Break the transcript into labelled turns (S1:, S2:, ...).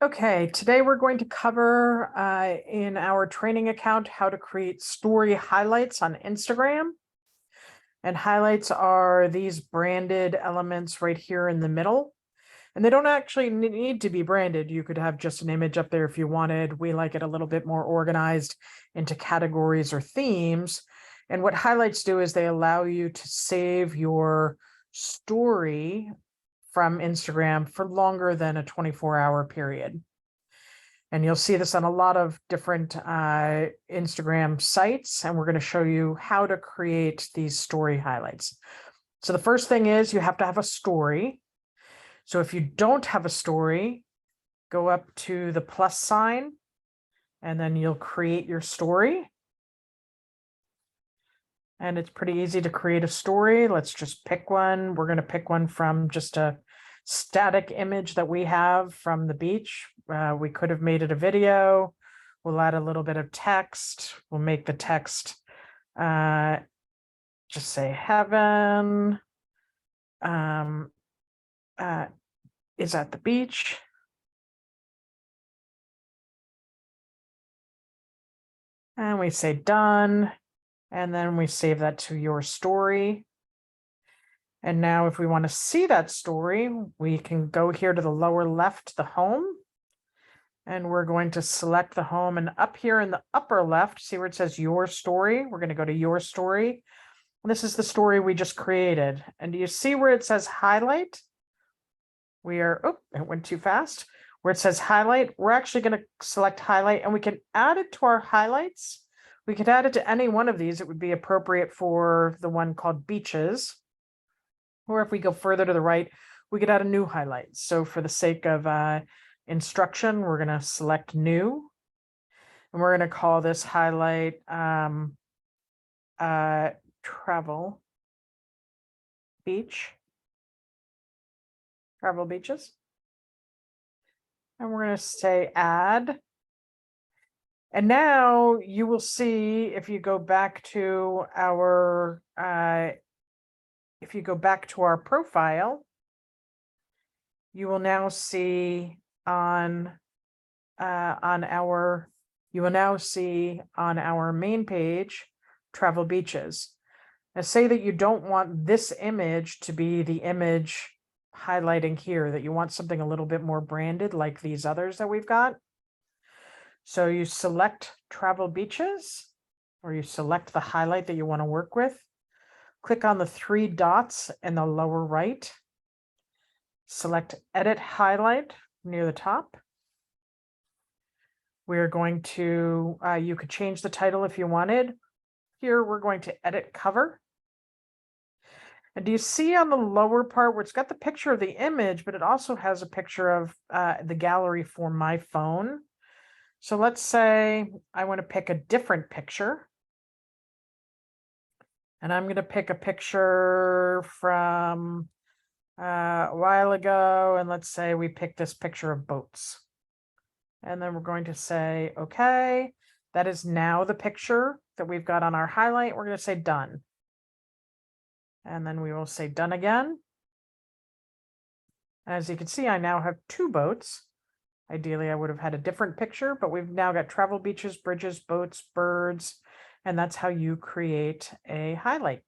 S1: Okay, today we're going to cover in our training account how to create story highlights on Instagram. And highlights are these branded elements right here in the middle. And they don't actually need to be branded. You could have just an image up there if you wanted. We like it a little bit more organized into categories or themes. And what highlights do is they allow you to save your story from Instagram for longer than a 24-hour period. And you'll see this on a lot of different Instagram sites. And we're going to show you how to create these story highlights. So the first thing is you have to have a story. So if you don't have a story, go up to the plus sign and then you'll create your story. And it's pretty easy to create a story. Let's just pick one. We're going to pick one from just a static image that we have from the beach. We could have made it a video. We'll add a little bit of text. We'll make the text just say heaven is at the beach. And we say done. And then we save that to your story. And now if we want to see that story, we can go here to the lower left, the home. And we're going to select the home, and up here in the upper left, see where it says your story? We're going to go to your story. And this is the story we just created. And do you see where it says highlight? We are, oh, it went too fast. Where it says highlight, we're actually going to select highlight, and we can add it to our highlights. We could add it to any one of these. It would be appropriate for the one called beaches. Or if we go further to the right, we could add a new highlight. So for the sake of instruction, we're going to select new. And we're going to call this highlight travel beach. Travel beaches. And we're going to say add. And now you will see if you go back to our profile, you will now see on our main page travel beaches. Now say that you don't want this image to be the image highlighting here, that you want something a little bit more branded like these others that we've got. So you select travel beaches, or you select the highlight that you want to work with. Click on the three dots in the lower right. Select edit highlight near the top. We're going to, you could change the title if you wanted. Here we're going to edit cover. And do you see on the lower part where it's got the picture of the image, but it also has a picture of the gallery for my phone? So let's say I want to pick a different picture. And I'm going to pick a picture from a while ago. And let's say we pick this picture of boats. And then we're going to say, okay, that is now the picture that we've got on our highlight. We're going to say done. And then we will say done again. As you can see, I now have two boats. Ideally, I would have had a different picture, but we've now got travel beaches, bridges, boats, birds, and that's how you create a highlight.